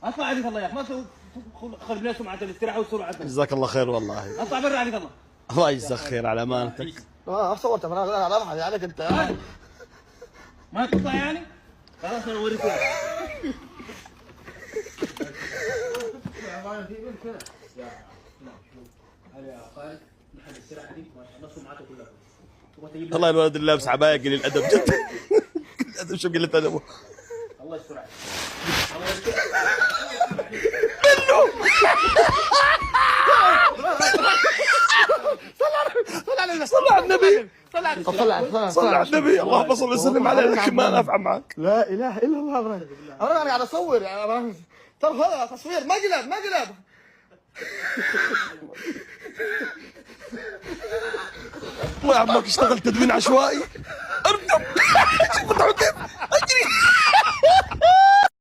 اطلع عليك الله ياك، ما خرب لنا سمعه الاستراحه والسرعه. جزاك الله خير والله. اطلع برا عليك الله. الله يجزاك خير على امانتك. صورت انا على راحتي عليك انت. ما تطلع يعني؟ خلاص انا اوريك. والله الولد اللي لابس عبايه قليل الادب جد. قليل الادب، شو قله ادبه. الله يستر عليك. صل على النبي. صل على النبي. اللهم صل وسلم عليه. لكن ما نافع معك. لا اله الا الله. انا قاعد اصور يعني ترى هذا تصوير مقلب. الله يعمك اشتغل تدوين عشوائي. ارجع. شوف كيف اجري.